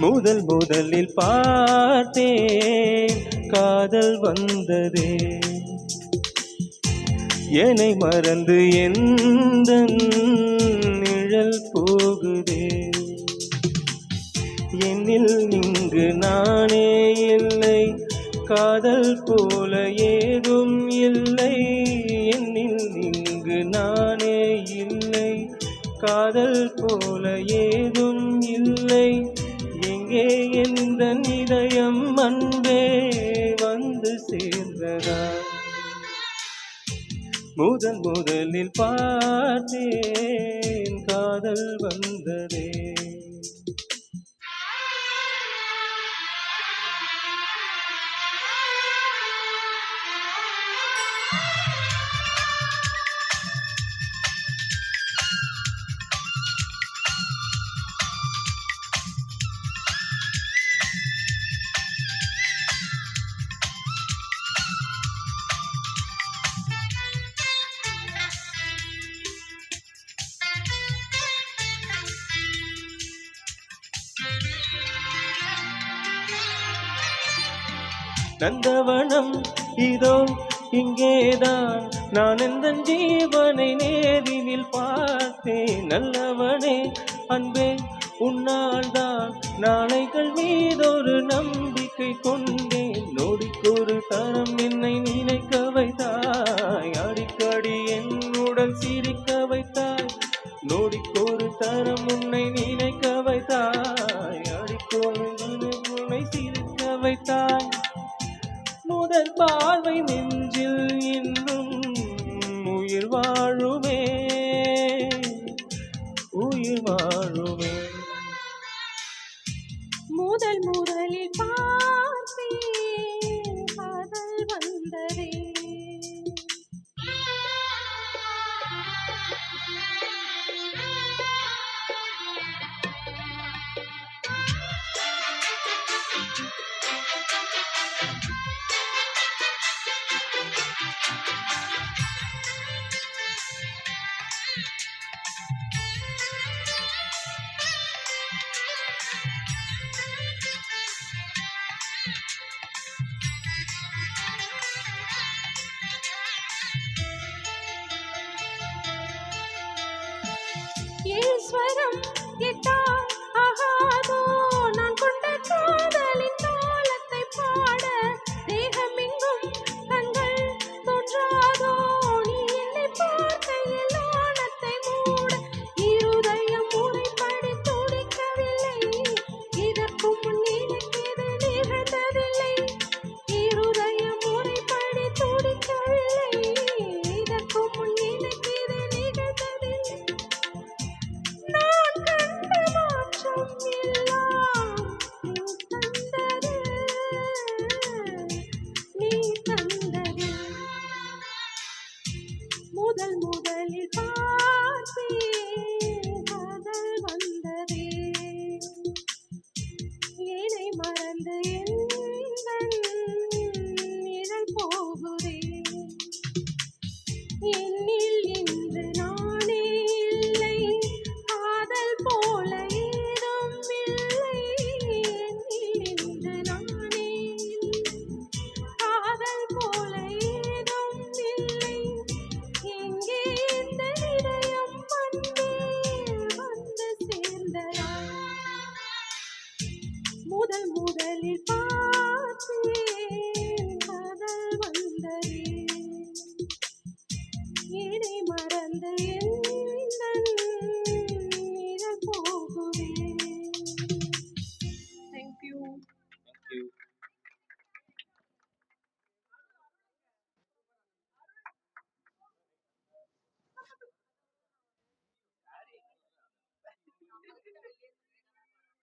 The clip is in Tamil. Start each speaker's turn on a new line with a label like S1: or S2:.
S1: முதலில் பார்த்தேன் காதல் வந்ததே. என்னை மறந்து எந்த நிழல் போகுதே. என்னில் இங்கு நானே இல்லை, காதல் போல ஏதும் இல்லை. என்னில் இங்கு நானே இல்லை, காதல் போல ஏதும் இல்லை. எங்கே எந்த இதயம் அன்பே வந்து சேர்ந்ததா? முதலில் பார்த்தேன் காதல் வந்ததே. நந்தவனம் இதோ இங்கேதான், நான் எந்த ஜீவனை நேரில் பார்த்தேன். நல்லவனே அன்பே உன்னால் தான் நாளைகள் மீதொரு நம்பிக்கை கொண்டேன். நொடிக்கொரு தரம் என்னை நினைக்க வைத்தாய், அடிக்கடி என்னுடன் சிரிக்க வைத்தாய். நொடிக்கொரு தரம் உன்னை நினைக்க வைத்தாய், அடிக்கொரு உன்னை சிரிக்க வைத்தாய். முதல் பார்வை நெஞ்சில் இன்னும் உயிர் வாழுமே, உயிர் வாழுமே.
S2: முதலில் பார்த்தேன் காதல் வந்ததே. ஈஸ்வரம் கேட்டால் ஆகாதோ, நான் கொண்ட காதலின் தாளத்தை பாட. தேகமெங்கும் கண்கள் தோன்றாதோ, நீ என்னை பார்க்கையில் நாணத்தை மூட. இருதயம் முறைப்படி துடிக்கவில்லை, இதற்கு முன் எனக்கு இது நிகழ்ந்ததில்லை. இருதயம் முறைப்படி துடிக்கவில்லை, இதற்கு முன் எனக்கு இது நிகழ்ந்ததில்லை. நான் கண்ட மாற்றம்